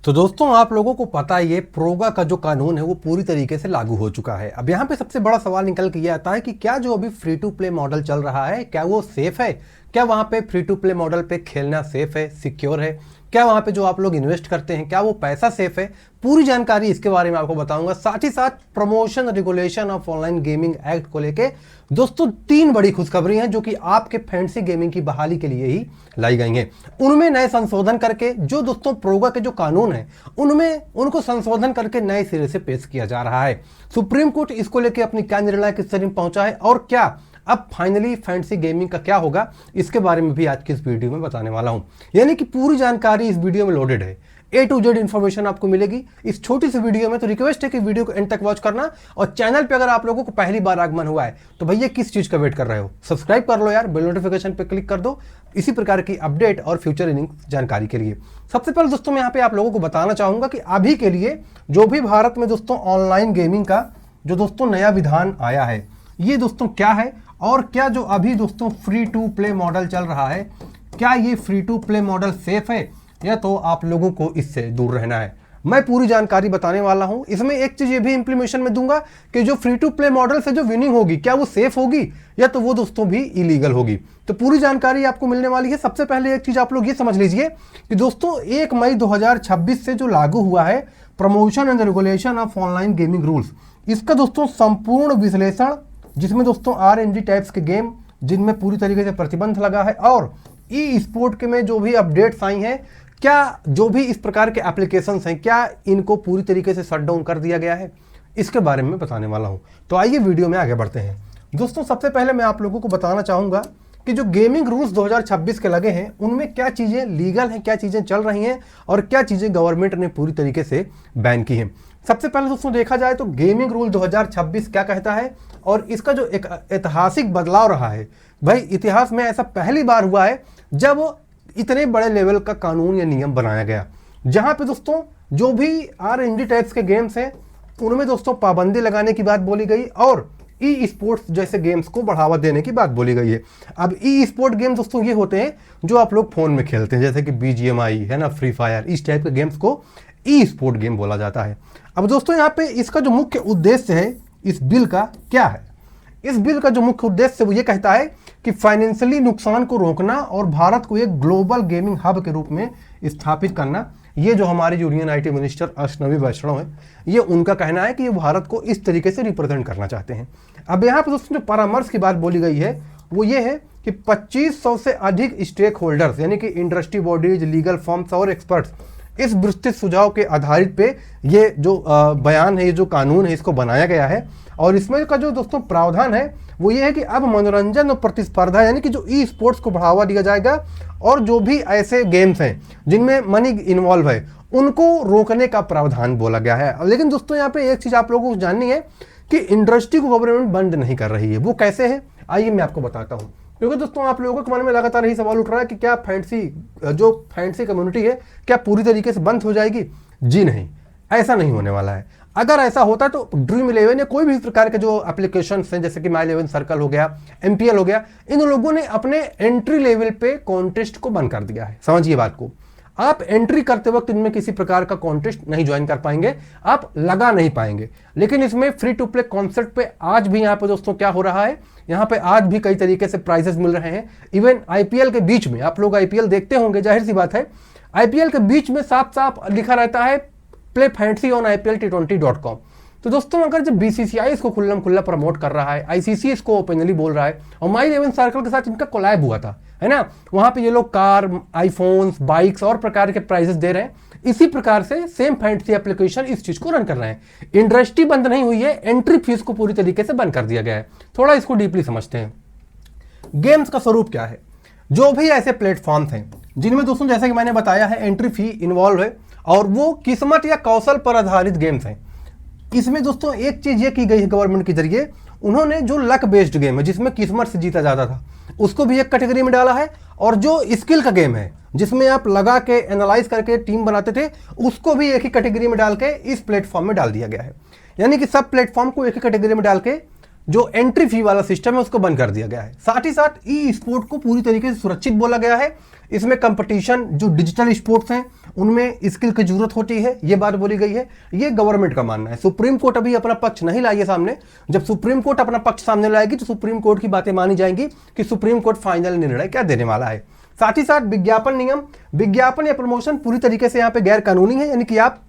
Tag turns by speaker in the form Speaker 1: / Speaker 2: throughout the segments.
Speaker 1: तो दोस्तों आप लोगों को पता ही है प्रोगा का जो कानून है वो पूरी तरीके से लागू हो चुका है। अब यहाँ पे सबसे बड़ा सवाल निकल के ये आता है कि क्या जो अभी फ्री टू प्ले मॉडल चल रहा है क्या वो सेफ है, क्या वहाँ पे फ्री टू प्ले मॉडल पे खेलना सेफ है, सिक्योर है, क्या वहाँ पे जो आप लोग इन्वेस्ट करते हैं क्या वो पैसा सेफ है। पूरी जानकारी इसके बारे में आपको बताऊंगा। साथ ही साथ promotion regulation of online gaming act को लेके दोस्तों 3 बड़ी खुशखबरी हैं जो कि आपके फैंसी गेमिंग की बहाली के लिए ही लाई गई हैं। उनमें नए संशोधन करके जो दोस्तों प्रोगा के जो कानून है उनमें उनको संशोधन करके नए सिरे से पेश किया जा रहा है। सुप्रीम कोर्ट इसको लेके अपनी क्या निर्णायक स्थिति में पहुंचा है और क्या अब फाइनली फैंसी गेमिंग का क्या होगा, इसके बारे में भी आज की इस वीडियो में बताने वाला हूं। यानी कि पूरी जानकारी इस वीडियो में लोडेड है, A to Z इन्फॉर्मेशन आपको मिलेगी इस छोटी सी वीडियो में। तो रिक्वेस्ट है कि वीडियो को एंड तक वॉच करना और चैनल पे अगर आप लोगों को पहली बार आगमन हुआ है तो भैया किस चीज का वेट कर रहे हो, सब्सक्राइब कर लो यार, बेल नोटिफिकेशन पे क्लिक कर दो इसी प्रकार की अपडेट और फ्यूचर इनिंग जानकारी के लिए। सबसे पहले दोस्तों मैं यहाँ पे आप लोगों को बताना चाहूंगा कि अभी के लिए जो भी भारत में दोस्तों ऑनलाइन गेमिंग का जो दोस्तों नया विधान आया है ये दोस्तों क्या है और क्या जो अभी दोस्तों फ्री टू प्ले मॉडल चल रहा है क्या ये free to play model safe है या तो आप लोगों को इससे दूर रहना है। मैं पूरी जानकारी बताने वाला हूं। इसमें एक चीज ये भी इंप्लीमेशन में दूंगा कि जो फ्री टू प्ले मॉडल से जो विनिंग होगी क्या वो सेफ होगी या तो वो दोस्तों भी इलीगल होगी। तो पूरी जानकारी आपको मिलने वाली है। सबसे पहले एक चीज आप लोग ये समझ लीजिए कि दोस्तों 1 मई 2026 से जो लागू हुआ है promotion and regulation of online gaming rules, इसका दोस्तों संपूर्ण विश्लेषण जिसमें दोस्तों R&D टाइप्स के गेम जिनमें पूरी तरीके से प्रतिबंध लगा है और ई स्पोर्ट के में जो भी अपडेट्स आई हैं क्या जो भी इस प्रकार के एप्लीकेशंस हैं क्या इनको पूरी तरीके से शट डाउन कर दिया गया है, इसके बारे में बताने वाला हूं। तो आइए वीडियो में आगे बढ़ते हैं। दोस्तों सबसे पहले मैं आप लोगों को बताना चाहूंगा कि जो गेमिंग रूल्स 2026 के लगे हैं उनमें क्या चीजें लीगल हैं, क्या चीजें चल रही हैं और क्या चीजें गवर्नमेंट ने पूरी तरीके से बैन की हैं। सबसे पहले दोस्तों देखा जाए तो गेमिंग रूल 2026 क्या कहता है और इसका जो एक ऐतिहासिक बदलाव रहा है, भाई इतिहास में ऐसा पहली बार हुआ है जब इतने बड़े लेवल का कानून या नियम बनाया गया जहां पे दोस्तों जो भी R&D टाइप्स के गेम्स हैं उनमें दोस्तों पाबंदी लगाने की बात बोली गई और ई स्पोर्ट्स जैसे गेम्स को बढ़ावा देने की बात बोली गई है। अब ई स्पोर्ट गेम दोस्तों ये होते हैं जो आप लोग फोन में खेलते हैं जैसे कि BGMI है ना, फ्री फायर, इस टाइप के गेम्स को ई स्पोर्ट गेम बोला जाता है। अब दोस्तों यहाँ पे इसका जो मुख्य उद्देश्य है इस बिल का क्या है, इस बिल का जो मुख्य उद्देश्य वो ये कहता है कि फाइनेंशियली नुकसान को रोकना और भारत को एक ग्लोबल गेमिंग हब के रूप में स्थापित करना। ये जो हमारे यूनियन IT मिनिस्टर अश्विनी वैष्णव है ये उनका कहना है कि ये भारत को इस तरीके से रिप्रेजेंट करना चाहते हैं। अब यहाँ पर दोस्तों जो परामर्श की बात बोली गई है वो ये है कि 2500 से अधिक स्टेक होल्डर्स यानी कि इंडस्ट्री बॉडीज, लीगल फर्म्स और एक्सपर्ट्स इस विस्तृत सुझाव के आधारित पे ये जो बयान है, ये जो कानून है इसको बनाया गया है। और इसमें का जो दोस्तों प्रावधान है वो ये है कि अब मनोरंजन और प्रतिस्पर्धा यानी कि जो ई स्पोर्ट्स को बढ़ावा दिया जाएगा और जो भी ऐसे गेम्स हैं जिनमें मनी इन्वॉल्व है उनको रोकने का प्रावधान बोला गया है। लेकिन दोस्तों यहाँ पे एक चीज आप लोगों को जाननी है कि इंडस्ट्री को गवर्नमेंट बंद नहीं कर रही है। वो कैसे है आइए मैं आपको बताता हूँ, क्योंकि दोस्तों आप लोगों के मन में लगातार यही सवाल उठ रहा है कि क्या फैंसी कम्युनिटी है क्या पूरी तरीके से बंद हो जाएगी। जी नहीं, ऐसा नहीं होने वाला है। अगर ऐसा होता तो ड्रीम 11 या कोई भी प्रकार के जो एप्लीकेशंस हैं जैसे कि माई 11 सर्कल हो गया, MPL हो गया, इन लोगों ने अपने एंट्री लेवल पे कॉन्टेस्ट को बंद कर दिया है। समझिए बात को, आप एंट्री करते वक्त इनमें किसी प्रकार का कॉन्टेस्ट नहीं ज्वाइन कर पाएंगे, आप लगा नहीं पाएंगे। लेकिन इसमें फ्री टू प्ले कॉन्सेप्ट पे आज भी यहाँ पे दोस्तों क्या हो रहा है, यहाँ पे आज भी कई तरीके से प्राइजेस मिल रहे हैं। इवन IPL के बीच में आप लोग IPL देखते होंगे, जाहिर सी बात है IPL के बीच में साफ साफ लिखा रहता है play fancy on IPL T20.com। तो दोस्तों अगर जब BCCI इसको खुल्लम खुल्ला प्रमोट कर रहा है, ICC इसको ओपनली बोल रहा है और माई 11 सर्कल के साथ इनका कोलैब हुआ था है ना, वहां पे ये लोग कार, आईफोन्स, बाइक्स और प्रकार के प्राइजेस दे रहे हैं, इसी प्रकार से सेम फैंसी एप्लीकेशन इस चीज को रन कर रहे हैं। इंडस्ट्री बंद नहीं हुई है, एंट्री फीस को पूरी तरीके से बंद कर दिया गया है। थोड़ा इसको डीपली समझते हैं। गेम्स का स्वरूप क्या है, जो भी ऐसे प्लेटफॉर्म्स हैं जिनमें दोस्तों जैसे कि मैंने बताया है एंट्री फी इन्वॉल्व है और वो किस्मत या कौशल पर आधारित गेम्स हैं। इसमें दोस्तों एक चीज ये की गई है गवर्नमेंट के जरिए, उन्होंने जो लक बेस्ड गेम है जिसमें किस्मत से जीता जाता था उसको भी एक कैटेगरी में डाला है और जो स्किल का गेम है जिसमें आप लगा के एनालाइज करके टीम बनाते थे उसको भी एक ही कैटेगरी में डाल के इस प्लेटफॉर्म में डाल दिया गया है। यानी कि सब प्लेटफॉर्म को एक ही कैटेगरी में डाल के जो एंट्री फी वाला सिस्टम है उसको बंद कर दिया गया है। साथ ही साथ ई स्पोर्ट को पूरी तरीके से सुरक्षित बोला गया है। इसमें कंपटीशन जो डिजिटल स्पोर्ट्स हैं उनमें स्किल की जरूरत होती है, ये बात बोली गई है। ये गवर्नमेंट का मानना है। सुप्रीम कोर्ट अभी अपना पक्ष नहीं लाई है सामने। जब सुप्रीम कोर्ट अपना पक्ष सामने लाएगी तो सुप्रीम कोर्ट की बातें मानी जाएंगी कि सुप्रीम कोर्ट फाइनल निर्णय क्या देने वाला है। साथ ही साथ विज्ञापन नियम, विज्ञापन या प्रमोशन पूरी तरीके से यहाँ पे गैर कानूनी है, यानी कि आप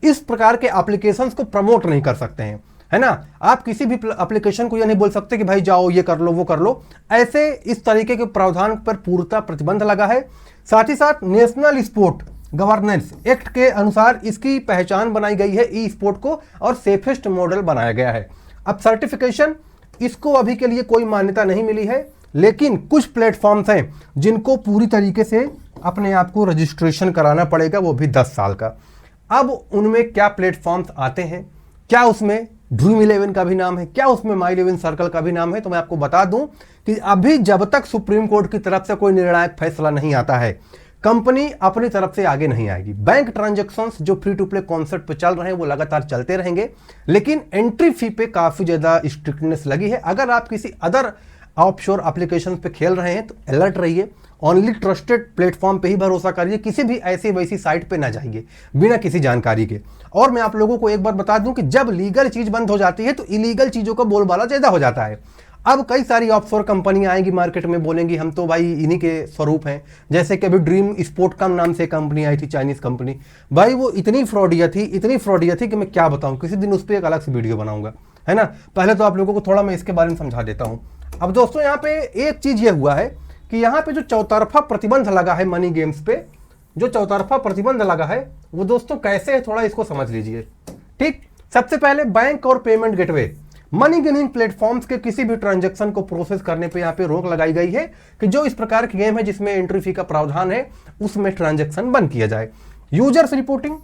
Speaker 1: इस प्रकार के एप्लीकेशंस को प्रमोट नहीं कर सकते हैं, है ना। आप किसी भी एप्लीकेशन को यह नहीं बोल सकते कि भाई जाओ ये कर लो वो कर लो। ऐसे इस तरीके के प्रावधान पर पूर्णतः प्रतिबंध लगा है। साथ ही साथ नेशनल स्पोर्ट गवर्नेंस एक्ट के अनुसार इसकी पहचान बनाई गई है ई स्पोर्ट को और सेफेस्ट मॉडल बनाया गया है। अब सर्टिफिकेशन, इसको अभी के लिए कोई मान्यता नहीं मिली है, लेकिन कुछ प्लेटफॉर्म्स हैं जिनको पूरी तरीके से अपने आप को रजिस्ट्रेशन कराना पड़ेगा, वो भी 10 साल का। अब उनमें क्या प्लेटफॉर्म्स आते हैं, क्या उसमें ड्रीम 11 का भी नाम है, क्या उसमें माई 11 सर्कल का भी नाम है, तो मैं आपको बता दूं कि अभी जब तक सुप्रीम कोर्ट की तरफ से कोई निर्णायक फैसला नहीं आता है, कंपनी अपनी तरफ से आगे नहीं आएगी। बैंक ट्रांजैक्शंस जो फ्री टू प्ले कॉन्सेप्ट पे चल रहे हैं वो लगातार चलते रहेंगे, लेकिन एंट्री फी पे काफी ज्यादा स्ट्रिक्टनेस लगी है। अगर आप किसी अदर ऑफशोर एप्लीकेशन पे खेल रहे हैं तो अलर्ट रहिए, ओनली ट्रस्टेड प्लेटफॉर्म पे ही भरोसा करिए, किसी भी ऐसी वैसी साइट पे ना जाइए बिना किसी जानकारी के। और मैं आप लोगों को एक बार बता दूं कि जब लीगल चीज बंद हो जाती है तो इलीगल चीजों का बोलबाला ज्यादा हो जाता है। अब कई सारी ऑफशोर कंपनियां आएंगी मार्केट में, बोलेंगी हम तो भाई इन्हीं के स्वरूप हैं। जैसे कि अभी ड्रीम स्पोर्ट कम नाम से कंपनी आई थी, चाइनीज कंपनी, भाई वो इतनी फ्रॉडिया थी कि मैं क्या बताऊं, किसी दिन उस पर एक अलग से वीडियो बनाऊंगा, है ना। पहले तो आप लोगों को थोड़ा मैं इसके बारे में समझा देता हूं। अब दोस्तों यहाँ पे एक चीज ये हुआ है कि यहाँ पे जो चौतरफा प्रतिबंध लगा है मनी गेम्स पे, जो चौतरफा प्रतिबंध लगा है वो दोस्तों कैसे है, थोड़ा इसको समझ लीजिए। ठीक, सबसे पहले बैंक और payment gateway money gaming platforms के किसी भी ट्रांजैक्शन को प्रोसेस करने पे यहाँ पे रोक लगाई गई है कि जो इस प्रकार की गेम है जिसमें एंट्री फी का प्रावधान है उसमें ट्रांजैक्शन बंद किया जाए। यूजर्स रिपोर्टिंग,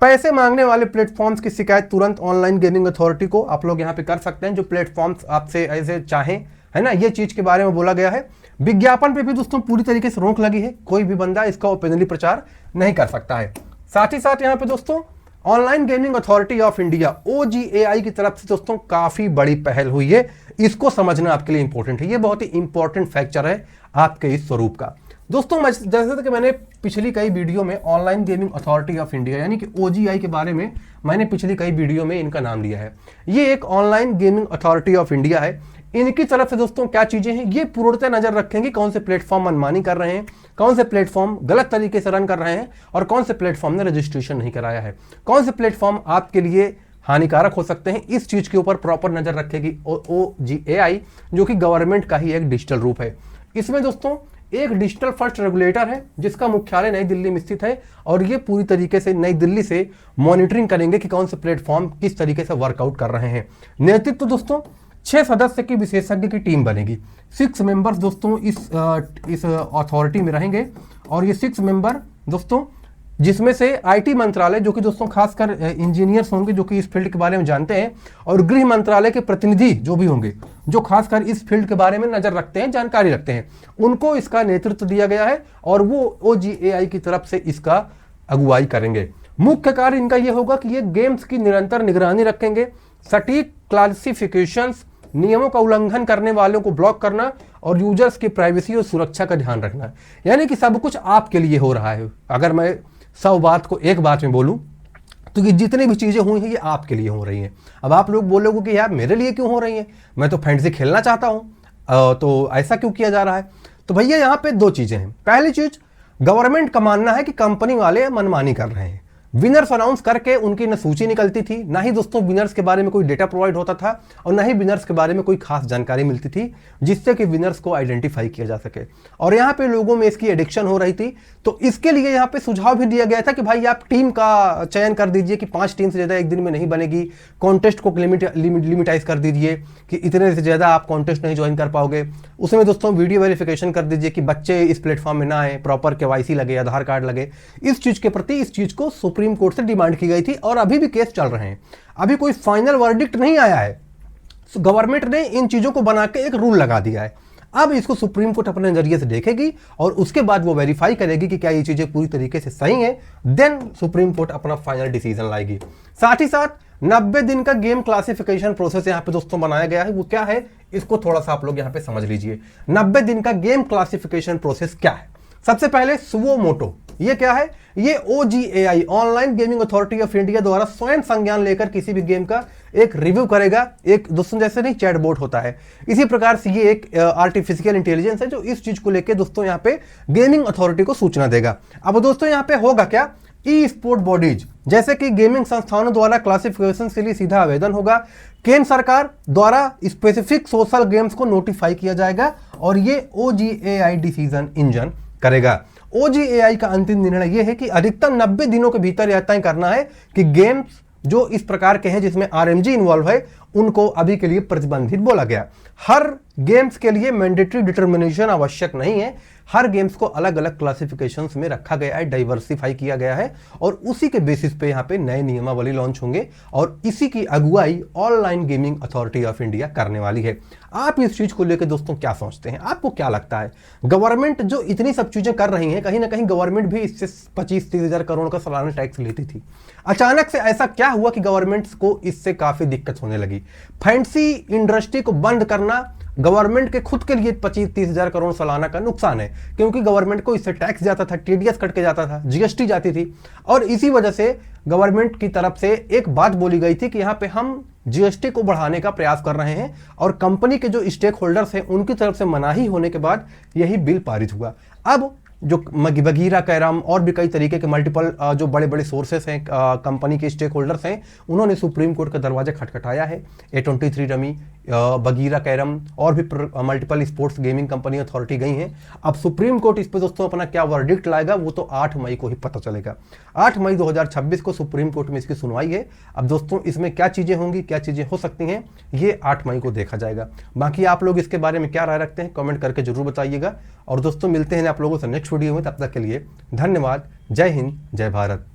Speaker 1: पैसे मांगने वाले प्लेटफॉर्म्स की शिकायत तुरंत ऑनलाइन गेमिंग अथॉरिटी को आप लोग यहाँ पे कर सकते हैं, जो प्लेटफॉर्म्स आपसे ऐसे चाहें, है ना। ये चीज के बारे में बोला गया है। विज्ञापन पे भी दोस्तों पूरी तरीके से रोक लगी है, कोई भी बंदा इसका ओपनली प्रचार नहीं कर सकता है। साथ ही साथ यहाँ पे दोस्तों online gaming authority of India OGAI की तरफ से दोस्तों काफी बड़ी पहल हुई है, इसको समझना आपके लिए इंपॉर्टेंट है। ये बहुत ही इंपॉर्टेंट फैक्टर है आपके इस स्वरूप का। दोस्तों जैसे कि मैंने पिछली कई वीडियो में online gaming authority of India यानी कि OGI के बारे में मैंने पिछली कई वीडियो में इनका नाम लिया है। ये एक online gaming authority of India है। इनकी तरफ से दोस्तों क्या चीजें हैं, ये पूर्णतः नजर रखेंगे कौन से प्लेटफॉर्म मनमानी कर रहे हैं, कौन से प्लेटफॉर्म गलत तरीके से रन कर रहे हैं और कौन से प्लेटफॉर्म ने रजिस्ट्रेशन नहीं कराया है, कौन से प्लेटफॉर्म आपके लिए हानिकारक हो सकते हैं। इस चीज के ऊपर प्रॉपर नजर रखेगी OGAI, जो कि गवर्नमेंट का ही एक डिजिटल रूप है। इसमें दोस्तों एक डिजिटल फर्स्ट रेगुलेटर है जिसका मुख्यालय नई दिल्ली में स्थित है और ये पूरी तरीके से नई दिल्ली से मॉनिटरिंग करेंगे कि कौन से प्लेटफॉर्म किस तरीके से वर्कआउट कर रहे हैं। नेतृत्व दोस्तों 6 सदस्य की विशेषज्ञ की टीम बनेगी। 6 मेंबर्स दोस्तों इस अथॉरिटी में रहेंगे और ये 6 मेंबर दोस्तों जिसमें से IT मंत्रालय, जो कि दोस्तों खासकर इंजीनियर्स होंगे जो कि इस फील्ड के बारे में जानते हैं, और गृह मंत्रालय के प्रतिनिधि जो भी होंगे जो खासकर इस फील्ड के बारे में नजर रखते हैं, जानकारी रखते हैं, उनको इसका नेतृत्व दिया गया है और वो OGAI की तरफ से इसका अगुवाई करेंगे। मुख्य कार्य इनका यह होगा कि ये गेम्स की निरंतर निगरानी रखेंगे, सटीक क्लासिफिकेशंस, नियमों का उल्लंघन करने वालों को ब्लॉक करना और यूजर्स की प्राइवेसी और सुरक्षा का ध्यान रखना। यानी कि सब कुछ आपके लिए हो रहा है। अगर मैं 100 बात को एक बात में बोलूं तो ये जितनी भी चीजें हुई हैं ये आपके लिए हो रही हैं। अब आप लोग बोलोगे कि यार मेरे लिए क्यों हो रही हैं, मैं तो फैंटेसी खेलना चाहता हूं, तो ऐसा क्यों किया जा रहा है। तो भैया यहाँ पे 2 चीजें हैं। पहली चीज, गवर्नमेंट का मानना है कि कंपनी वाले मनमानी कर रहे हैं। विनर्स अनाउंस करके उनकी न सूची निकलती थी, ना ही दोस्तों विनर्स के बारे में कोई डेटा प्रोवाइड होता था और ना ही विनर्स के बारे में कोई खास जानकारी मिलती थी जिससे कि विनर्स को आइडेंटिफाई किया जा सके। और यहाँ पे लोगों में इसकी एडिक्शन हो रही थी, तो इसके लिए यहाँ पे सुझाव भी दिया गया था कि भाई आप टीम का चयन कर दीजिए कि 5 टीम से ज्यादा एक दिन में नहीं बनेगी। कॉन्टेस्ट को लिमिटाइज कर दीजिए कि इतने से ज्यादा आप कॉन्टेस्ट नहीं ज्वाइन कर पाओगे। उसमें दोस्तों वीडियो वेरिफिकेशन कर दीजिए कि बच्चे इस प्लेटफॉर्म में ना आए, प्रॉपर KYC लगे, आधार कार्ड लगे। इस चीज के प्रति इस चीज को सुप्रीम कोर्ट से डिमांड की गई थी और अभी भी केस चल रहे हैं। अभी कोई फाइनल वर्डिक्ट नहीं आया है। गवर्नमेंट ने इन चीजों को बना के एक रूल लगा दिया है। अब इसको सुप्रीम कोर्ट अपने नजरिए से देखेगी और उसके बाद वो वेरीफाई करेगी कि क्या ये चीजें पूरी तरीके से सही हैं, देन सुप्रीम कोर्ट अपना फाइनल डिसीजन लाएगी। साथ ही साथ 90 दिन का गेम क्लासिफिकेशन प्रोसेस यहाँ पे दोस्तों बनाया गया है। वो क्या है, इसको थोड़ा सा आप लोग यहाँ पे समझ लीजिए। 90 दिन का गेम क्लासिफिकेशन प्रोसेस क्या है? सबसे पहले सुवोमोटो, ये क्या है? ये OGAI online gaming authority of India द्वारा स्वयं संज्ञान लेकर किसी भी गेम का एक रिव्यू करेगा। एक दोस्तों जैसे नहीं चैटबॉट होता है, इसी प्रकार से ये एक आर्टिफिशियल इंटेलिजेंस है जो इस चीज को लेकर दोस्तों यहाँ पे गेमिंग अथॉरिटी को सूचना देगा। अब दोस्तों यहाँ पे होगा क्या, ई स्पोर्ट बॉडीज जैसे कि गेमिंग संस्थानों द्वारा क्लासिफिकेशन के लिए सीधा आवेदन होगा। केंद्र सरकार द्वारा स्पेसिफिक सोशल गेम्स को नोटिफाई किया जाएगा और ये OGAI डिसीजन इंजन करेगा। OGAI का अंतिम निर्णय यह है कि अधिकतम 90 दिनों के भीतर यह तय करना है कि गेम्स जो इस प्रकार के हैं जिसमें RMG इन्वॉल्व है उनको अभी के लिए प्रतिबंधित बोला गया। हर गेम्स के लिए मैंडेटरी डिटर्मिनेशन आवश्यक नहीं है, हर गेम्स को अलग अलग क्लासिफिकेशंस में रखा गया है, डाइवर्सिफाई किया गया है और उसी के बेसिस पे यहाँ पे नए नियमावली लॉन्च होंगे और इसी की अगुवाई online gaming authority of India करने वाली है। आप इस चीज को लेकर दोस्तों क्या सोचते हैं? आपको क्या लगता है? गवर्नमेंट जो इतनी सब चीजें कर रही है, कहीं ना कहीं गवर्नमेंट भी इससे 25-30 हजार करोड़ का सालाना टैक्स लेती थी। अचानक से ऐसा क्या हुआ कि गवर्नमेंट को इससे काफी दिक्कत होने लगी? फैंसी इंडस्ट्री को बंद करना गवर्नमेंट के खुद के लिए 25-30 हजार करोड़ सालाना का नुकसान है, क्योंकि गवर्नमेंट को इससे टैक्स जाता था, TDS कट के जाता था, GST जाती थी और इसी वजह से गवर्नमेंट की तरफ से एक बात बोली गई थी कि यहाँ पे हम GST को बढ़ाने का प्रयास कर रहे हैं और कंपनी के जो स्टेक होल्डर्स हैं उनकी तरफ से मनाही होने के बाद यही बिल पारित हुआ। अब जो बगीरा कैरम और भी कई तरीके के मल्टीपल जो बड़े बड़े सोर्सेस हैं, कंपनी के स्टेक होल्डर्स हैं, उन्होंने सुप्रीम कोर्ट का दरवाजा खटखटाया है। A23 रमी, बगीरा कैरम और भी multiple sports gaming company authority गई हैं। अब सुप्रीम कोर्ट इस पर दोस्तों अपना क्या वर्डिक्ट लाएगा वो तो 8 मई को ही पता चलेगा। 8 मई 2026 को सुप्रीम कोर्ट में इसकी सुनवाई है। अब दोस्तों इसमें क्या चीजें होंगी, क्या चीजें हो सकती हैं, ये 8 मई को देखा जाएगा। बाकी आप लोग इसके बारे में क्या राय रखते हैं कमेंट करके जरूर बताइएगा और दोस्तों मिलते हैं आप लोगों से नेक्स्ट वीडियो में। तब तक के लिए धन्यवाद। जय हिंद, जय भारत।